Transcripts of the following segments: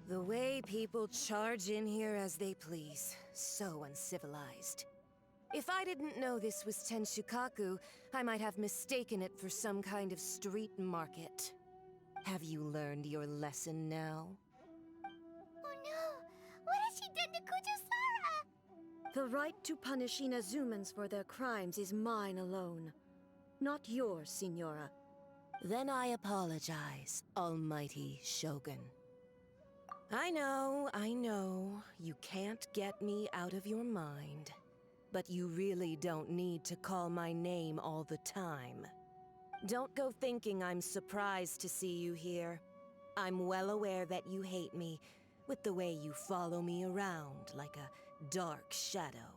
The way people charge in here as they please. So uncivilized. If I didn't know this was Tenshukaku, I might have mistaken it for some kind of street market. Have you learned your lesson now? Oh no! What has she done to Kujusara? The right to punish Inazumans for their crimes is mine alone. Not yours, Signora. Then I apologize, Almighty Shogun. I know, you can't get me out of your mind. But you really don't need to call my name all the time. Don't go thinking I'm surprised to see you here. I'm well aware that you hate me, with the way you follow me around like a dark shadow.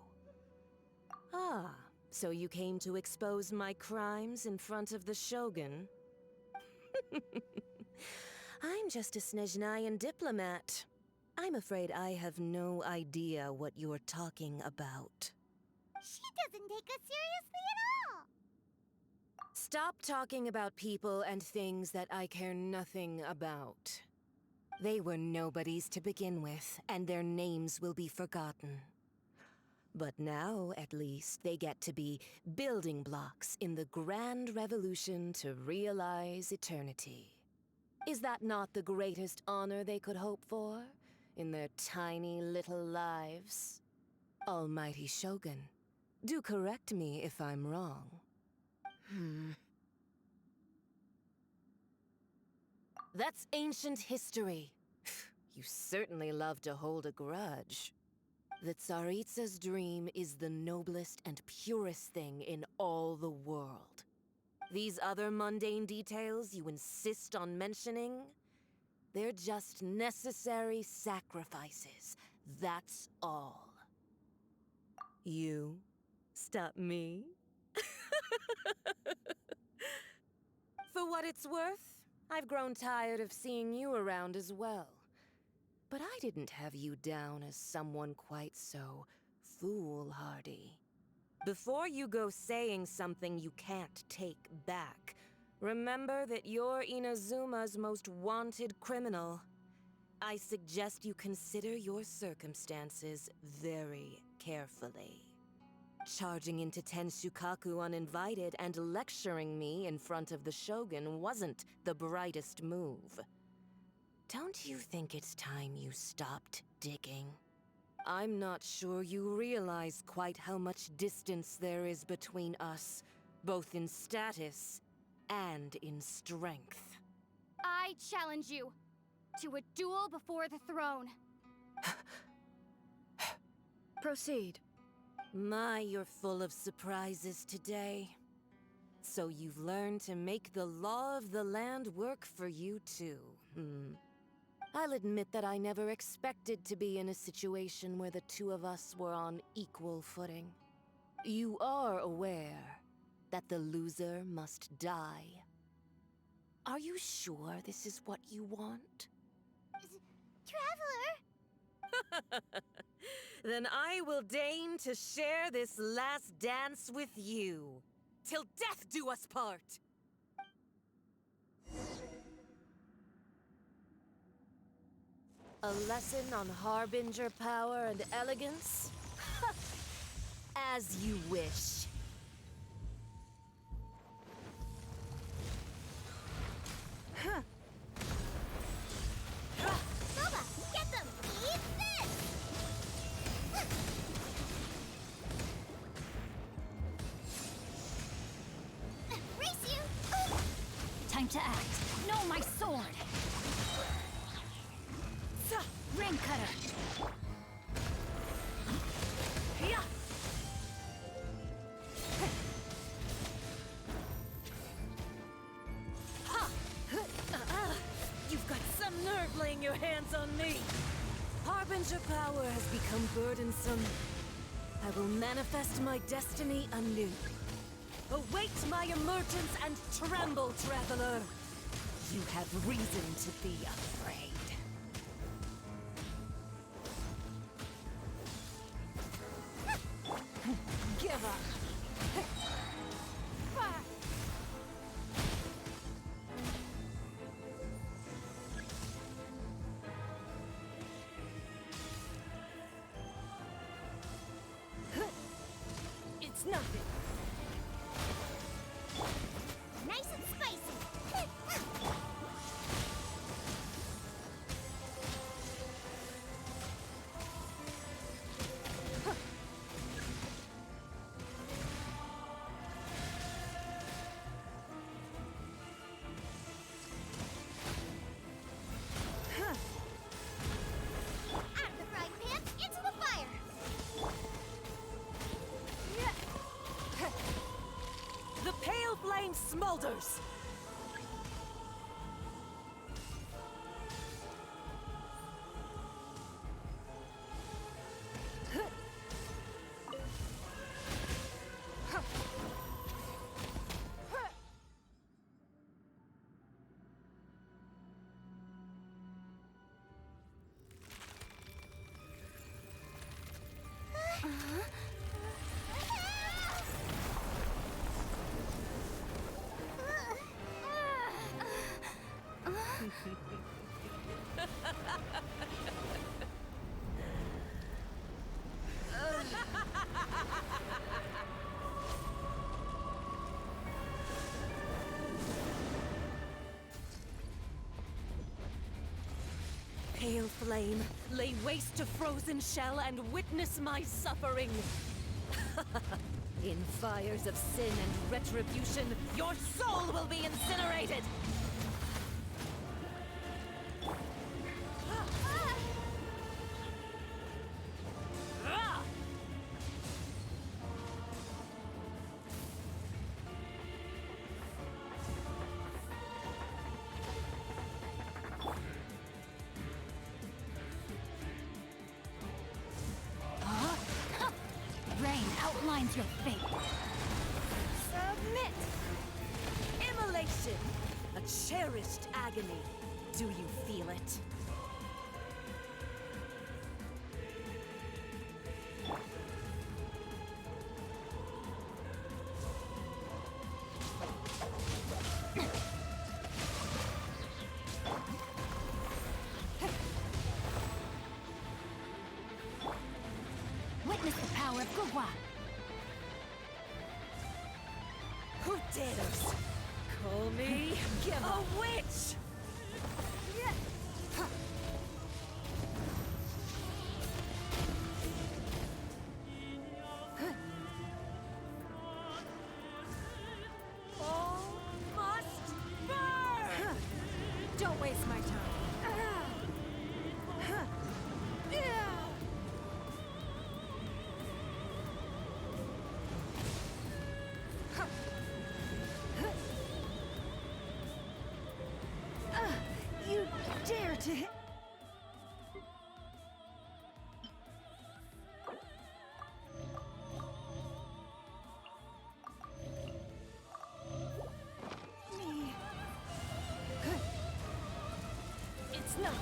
Ah, so you came to expose my crimes in front of the Shogun? I'm just a Snezhnayan diplomat. I'm afraid I have no idea what you're talking about. She doesn't take us seriously at all! Stop talking about people and things that I care nothing about. They were nobodies to begin with, and their names will be forgotten. But now, at least, they get to be building blocks in the grand revolution to realize eternity. Is that not the greatest honor they could hope for, in their tiny little lives? Almighty Shogun, do correct me if I'm wrong. That's ancient history. You certainly love to hold a grudge. The Tsaritsa's dream is the noblest and purest thing in all the world. These other mundane details you insist on mentioning, they're just necessary sacrifices. That's all. You stop me? For what it's worth, I've grown tired of seeing you around as well. But I didn't have you down as someone quite so foolhardy. Before you go saying something you can't take back, remember that you're Inazuma's most wanted criminal. I suggest you consider your circumstances very carefully. Charging into Tenshukaku uninvited and lecturing me in front of the Shogun wasn't the brightest move. Don't you think it's time you stopped digging? I'm not sure you realize quite how much distance there is between us, both in status and in strength. I challenge you to a duel before the throne. Proceed. My, you're full of surprises today. So you've learned to make the law of the land work for you too, I'll admit that I never expected to be in a situation where the two of us were on equal footing. You are aware that the loser must die. Are you sure this is what you want? Traveler! Then I will deign to share this last dance with you. Till death do us part! A lesson on Harbinger power and elegance? As you wish. Nova, get them! Eat this! Race you! Time to act. No, my sword! Rain cutter! Yeah. Ha! You've got some nerve laying your hands on me! Harbinger power has become burdensome. I will manifest my destiny anew. Await my emergence and tremble, traveler! You have reason to be afraid. Give up! It's nothing. Nice and spicy. Out of the frying pan, into the fire. The pale flame smolders. Pale flame, lay waste to frozen shell and witness my suffering. In fires of sin and retribution, your soul will be incinerated! Ah! Rain outlines your fate. Submit! Immolation! A cherished agony. Do you feel it? Witness the power of Gugwa. Who dares? Call me a witch! All must burn! Don't waste my time. You dare to hit... me? It's nothing.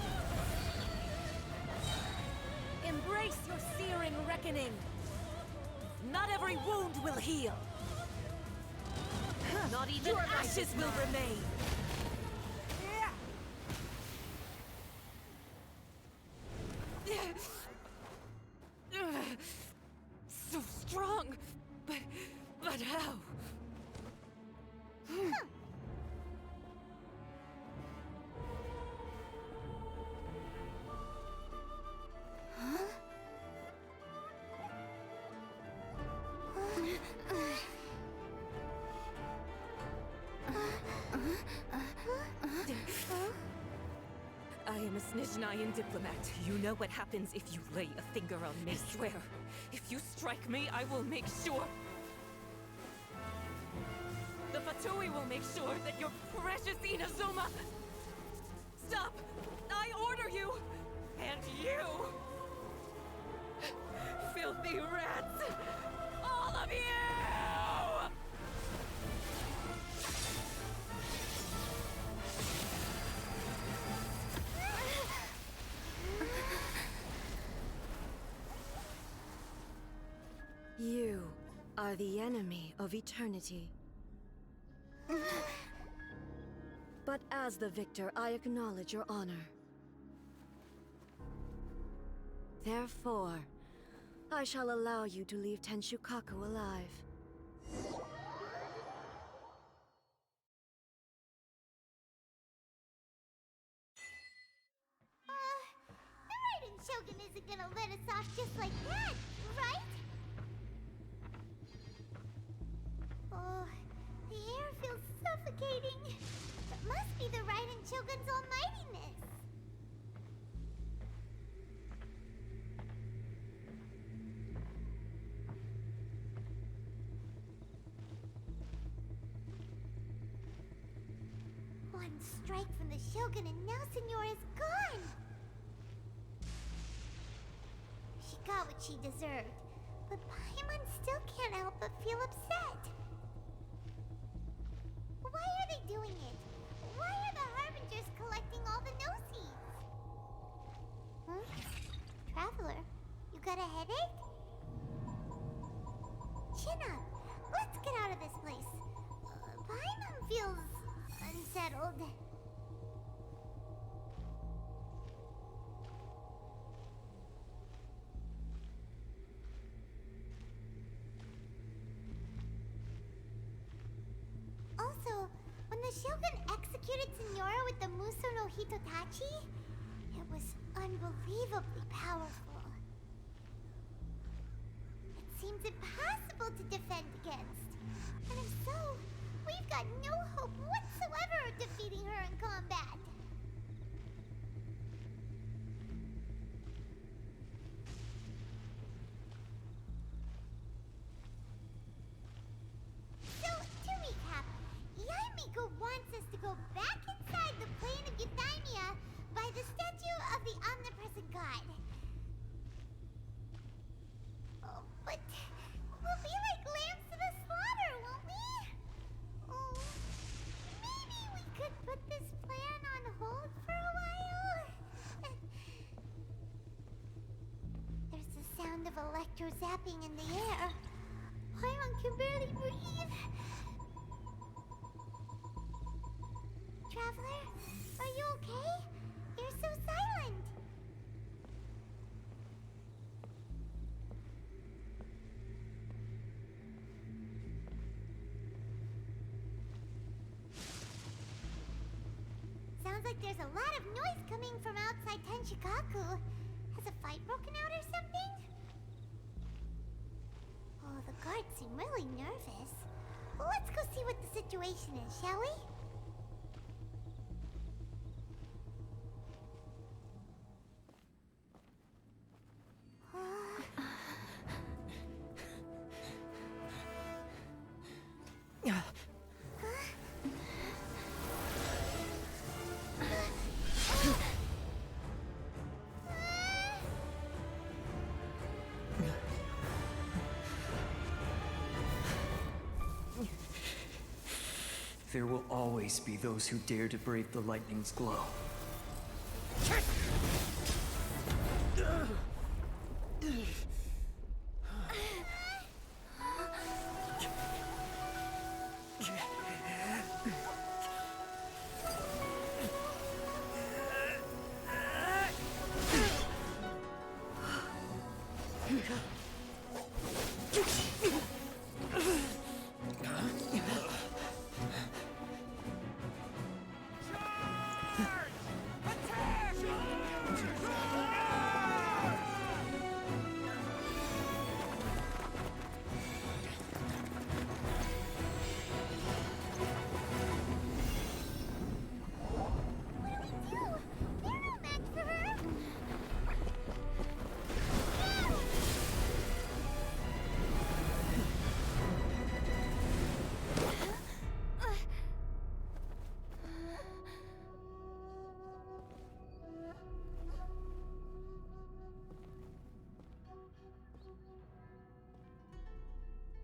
Embrace your searing reckoning. Not every wound will heal. Not even ashes will remain. So strong, but how? I am a Snezhnayan diplomat. You know what happens if you lay a finger on me. I swear, if you strike me, I will make sure... The Fatui will make sure that your precious Inazuma... Stop! I order you! And you! Filthy rats! All of you! You are the enemy of eternity. But as the victor, I acknowledge your honor. Therefore, I shall allow you to leave Tenshukaku alive. isn't gonna let us off just like that, right? Oh, the air feels suffocating. It must be the Raiden Shogun's almightiness. One strike from the Shogun and now Senyora's gone! She got what she deserved, but Paimon still can't help but feel upset. Why are they doing it? Why are the Harbingers collecting all the no-seeds? Huh? Traveler, you got a headache? Chin up. Let's get out of this place. Paimon feels unsettled. Also, when the Shogun executed Senyora with the Muso no Hitotachi, it was unbelievably powerful. It seems impossible to defend against. And if so, we've got no hope whatsoever of defeating her in combat. So, to recap, Yaemiko wants us to go back inside the plane of Euthymia by the statue of the omnipresent god. Oh, but we'll be like lambs to the slaughter, won't we? Oh, maybe we could put this plan on hold for a while? There's the sound of electro-zapping in the air. Paimon can barely breathe. Traveler, are you okay? You're so silent. Sounds like there's a lot of noise coming from outside Tenshikaku. Has a fight broken out or something? Oh, the guards seem really nervous. Well, let's go see what the situation is, shall we? There will always be those who dare to brave the lightning's glow.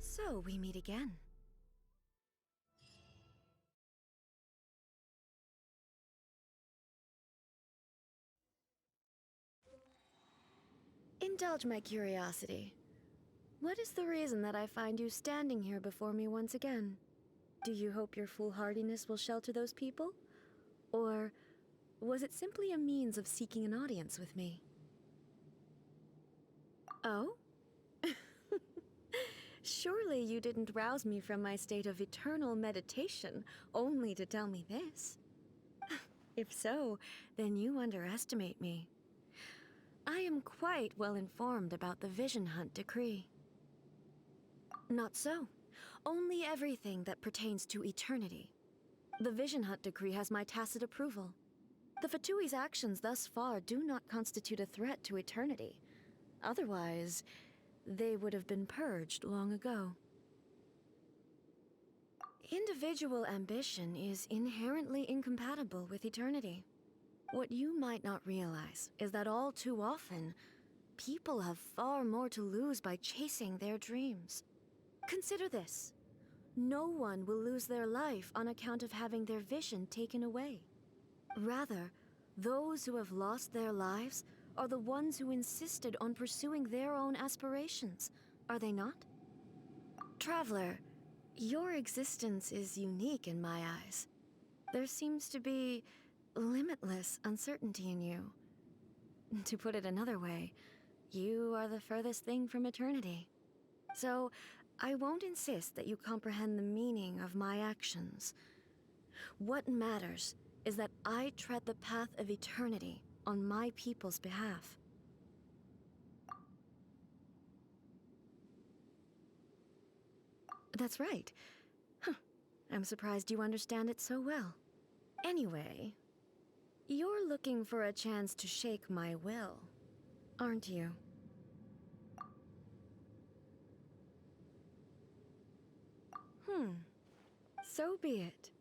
So we meet again. Indulge my curiosity. What is the reason that I find you standing here before me once again? Do you hope your foolhardiness will shelter those people? Or was it simply a means of seeking an audience with me? Oh? Surely you didn't rouse me from my state of eternal meditation only to tell me this. If so, then you underestimate me. I am quite well informed about the Vision Hunt decree. Not so. Only everything that pertains to eternity. The Vision Hunt decree has my tacit approval. The Fatui's actions thus far do not constitute a threat to eternity. Otherwise, they would have been purged long ago. Individual ambition is inherently incompatible with eternity. What you might not realize is that all too often, people have far more to lose by chasing their dreams. Consider this. No one will lose their life on account of having their vision taken away. Rather, those who have lost their lives are the ones who insisted on pursuing their own aspirations, are they not? Traveler, your existence is unique in my eyes. There seems to be limitless uncertainty in you. To put it another way, you are the furthest thing from eternity. So, I won't insist that you comprehend the meaning of my actions. What matters is that I tread the path of eternity on my people's behalf. That's right. Huh. I'm surprised you understand it so well. Anyway, you're looking for a chance to shake my will, aren't you? So be it.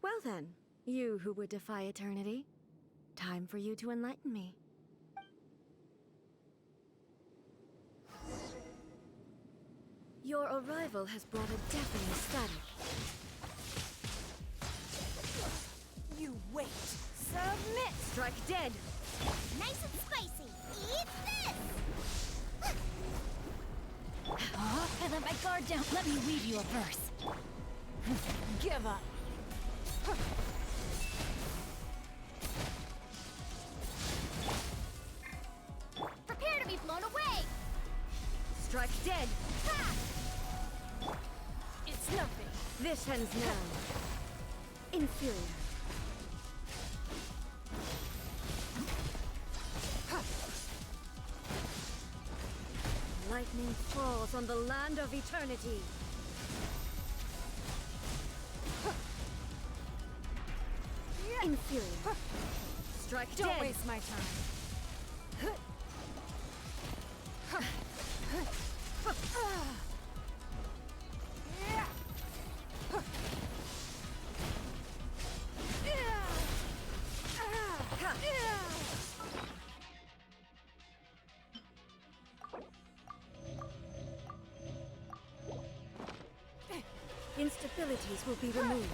Well then, you who would defy eternity, time for you to enlighten me. Your arrival has brought a deafening static. You wait. Submit! Strike dead! Nice and spicy. Eat this! I let my guard down. Let me weave you a verse. Give up. Prepare to be blown away! Strike dead! Ha! It's nothing. This ends now. Inferior. Lightning falls on the land of eternity. Inferior. Strike dead. Don't waste my time. Instabilities will be removed.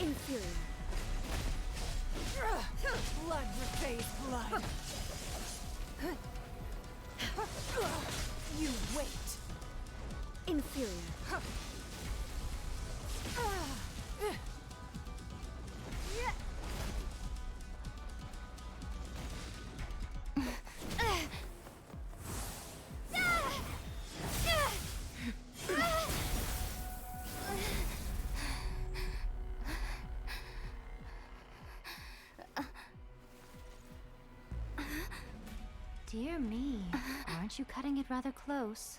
Inferior. Blood repays blood. You wait. Inferior. Dear me, aren't you cutting it rather close?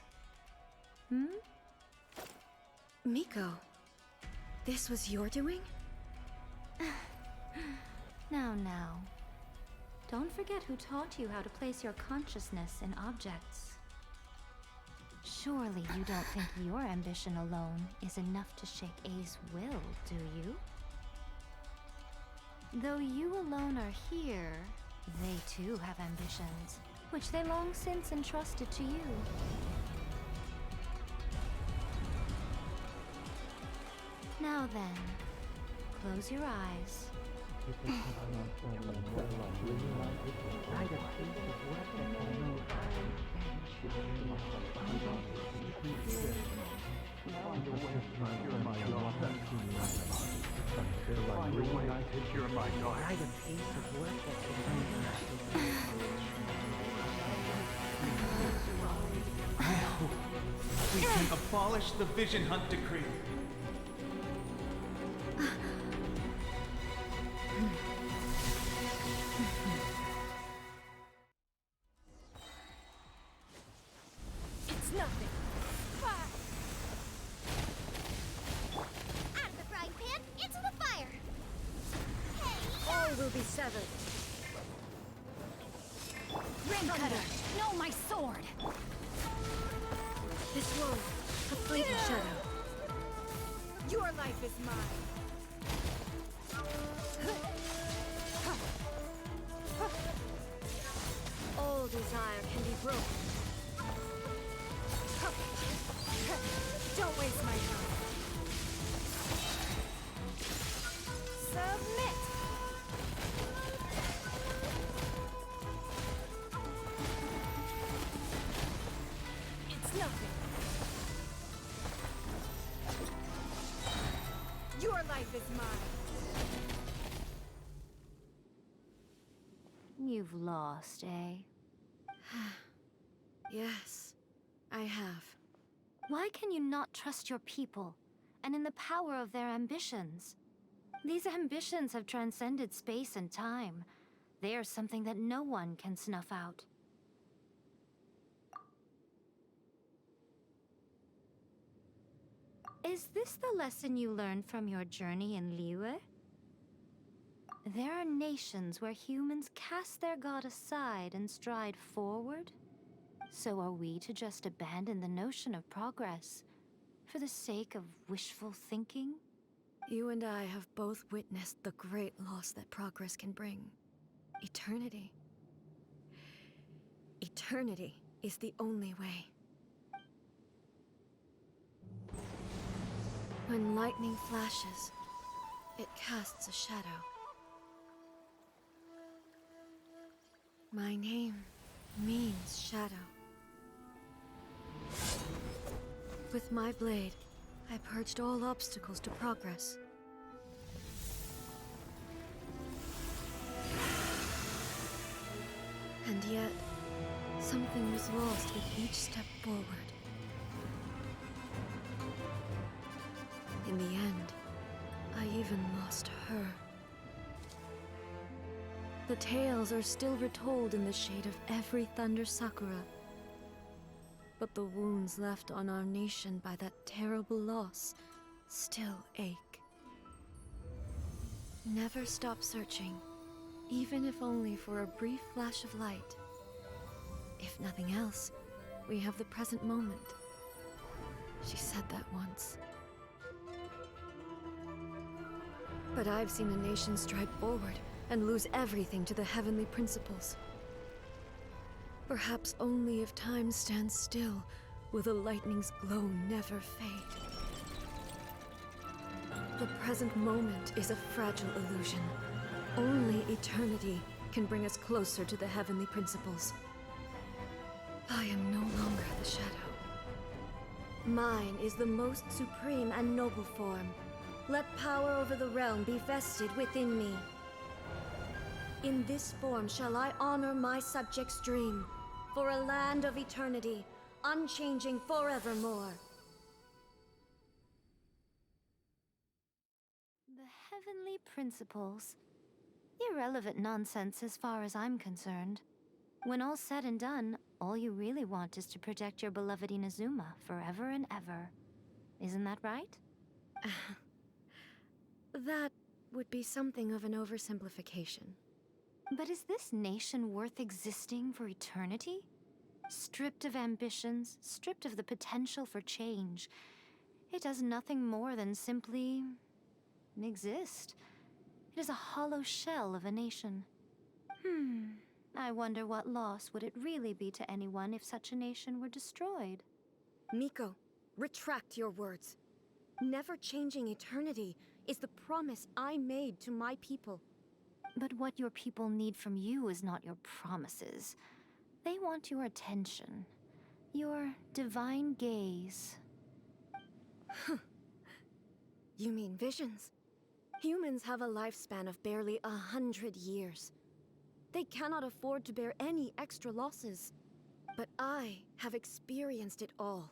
Miko, this was your doing? Now. Don't forget who taught you how to place your consciousness in objects. Surely you don't think your ambition alone is enough to shake A's will, do you? Though you alone are here, they too have ambitions, which they long since entrusted to you. Now then, close your eyes. on your way to cure my daughter. By the pace of work that can I hope we can abolish the Vision Hunt Decree. It's nothing. Out of the frying pan, into the fire! Hey! All will be severed. Ring cutter! No, my sword! This woe, a fleeting shadow. Your life is mine. All desire can be broken. Don't waste my time. Submit. It's nothing. Your life is mine. You've lost, eh? Yes, I have. Why can you not trust your people, and in the power of their ambitions? These ambitions have transcended space and time. They are something that no one can snuff out. Is this the lesson you learned from your journey in Liyue? There are nations where humans cast their god aside and stride forward. So are we to just abandon the notion of progress for the sake of wishful thinking? You and I have both witnessed the great loss that progress can bring. Eternity. Eternity is the only way. When lightning flashes, it casts a shadow. My name means shadow. With my blade, I purged all obstacles to progress. And yet, something was lost with each step forward. In the end, I even lost her. The tales are still retold in the shade of every Thunder Sakura. But the wounds left on our nation by that terrible loss still ache. Never stop searching, even if only for a brief flash of light. If nothing else, we have the present moment. She said that once. But I've seen a nation stride forward and lose everything to the heavenly principles. Perhaps only if time stands still will the lightning's glow never fade. The present moment is a fragile illusion. Only eternity can bring us closer to the heavenly principles. I am no longer the shadow. Mine is the most supreme and noble form. Let power over the realm be vested within me. In this form shall I honor my subjects' dream, for a land of eternity, unchanging forevermore. The heavenly principles. Irrelevant nonsense as far as I'm concerned. When all's said and done, all you really want is to protect your beloved Inazuma forever and ever. Isn't that right? That would be something of an oversimplification. But is this nation worth existing for eternity? Stripped of ambitions, stripped of the potential for change. It does nothing more than simply exist. It is a hollow shell of a nation. I wonder what loss would it really be to anyone if such a nation were destroyed? Miko, retract your words. Never changing eternity is the promise I made to my people. But what your people need from you is not your promises. They want your attention. Your divine gaze. You mean visions? Humans have a lifespan of barely 100 years. They cannot afford to bear any extra losses. But I have experienced it all.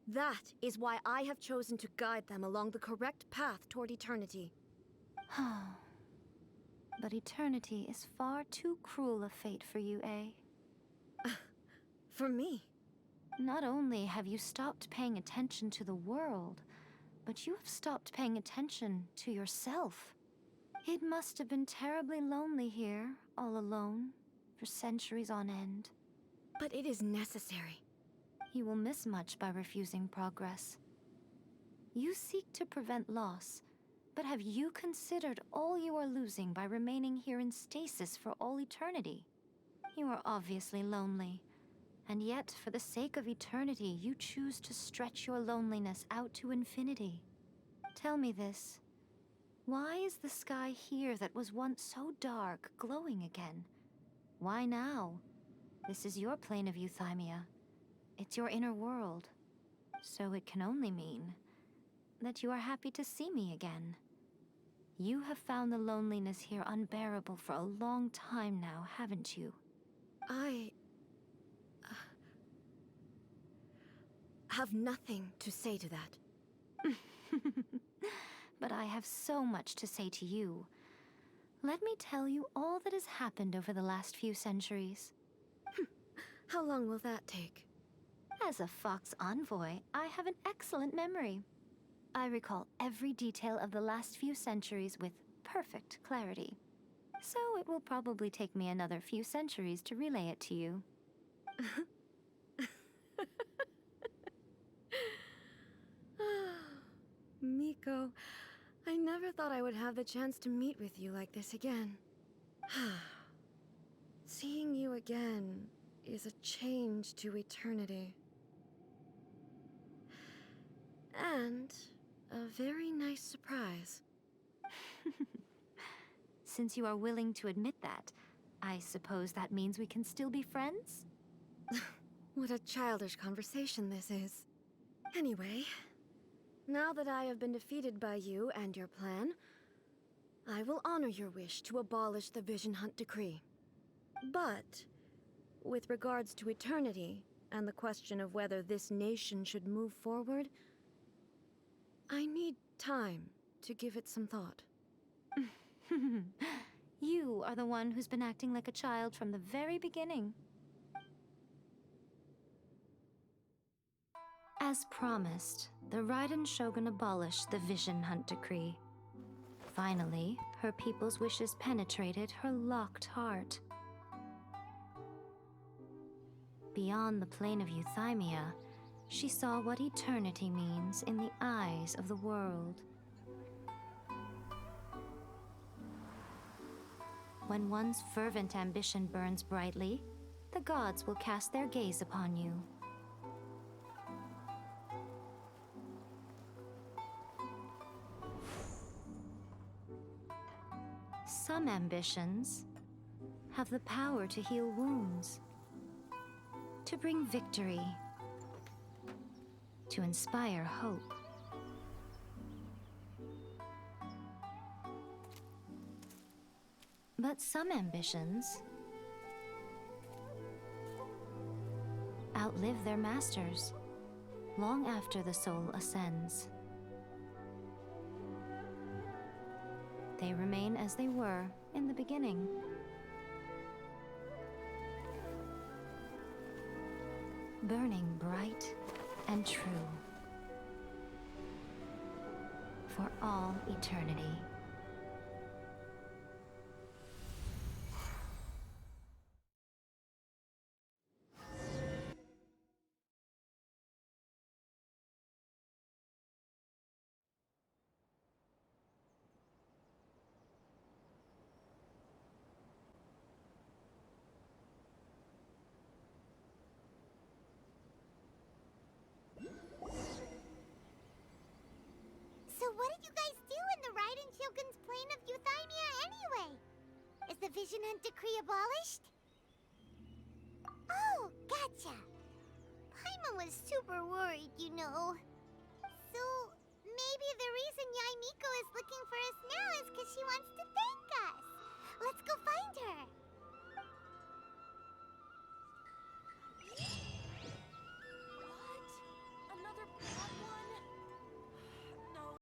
That is why I have chosen to guide them along the correct path toward eternity. But eternity is far too cruel a fate for you, eh? For me? Not only have you stopped paying attention to the world, but you have stopped paying attention to yourself. It must have been terribly lonely here, all alone, for centuries on end. But it is necessary. You will miss much by refusing progress. You seek to prevent loss, but have you considered all you are losing by remaining here in stasis for all eternity? You are obviously lonely, and yet, for the sake of eternity, you choose to stretch your loneliness out to infinity. Tell me this. Why is the sky here that was once so dark glowing again? Why now? This is your plane of euthymia. It's your inner world. So it can only mean that you are happy to see me again. You have found the loneliness here unbearable for a long time now, haven't you? I have nothing to say to that. But I have so much to say to you. Let me tell you all that has happened over the last few centuries. How long will that take? As a Fox envoy, I have an excellent memory. I recall every detail of the last few centuries with perfect clarity. So it will probably take me another few centuries to relay it to you. Miko, I never thought I would have the chance to meet with you like this again. Seeing you again is a change to eternity. And a very nice surprise. Since you are willing to admit that, I suppose that means we can still be friends? What a childish conversation this is. Anyway, now that I have been defeated by you and your plan, I will honor your wish to abolish the Vision Hunt Decree. But, with regards to eternity, and the question of whether this nation should move forward, I need time to give it some thought. You are the one who's been acting like a child from the very beginning. As promised, the Raiden Shogun abolished the Vision Hunt Decree. Finally, her people's wishes penetrated her locked heart. Beyond the plane of euthymia, she saw what eternity means in the eyes of the world. When one's fervent ambition burns brightly, the gods will cast their gaze upon you. Some ambitions have the power to heal wounds, to bring victory, to inspire hope. But some ambitions outlive their masters long after the soul ascends. They remain as they were in the beginning. Burning bright and true for all eternity. So what did you guys do in the Raiden Shogun's plane of euthymia anyway? Is the Vision Hunt Decree abolished? Oh, gotcha. Paimon was super worried, you know. So maybe the reason Yae Miko is looking for us now is because she wants to thank us. Let's go find her.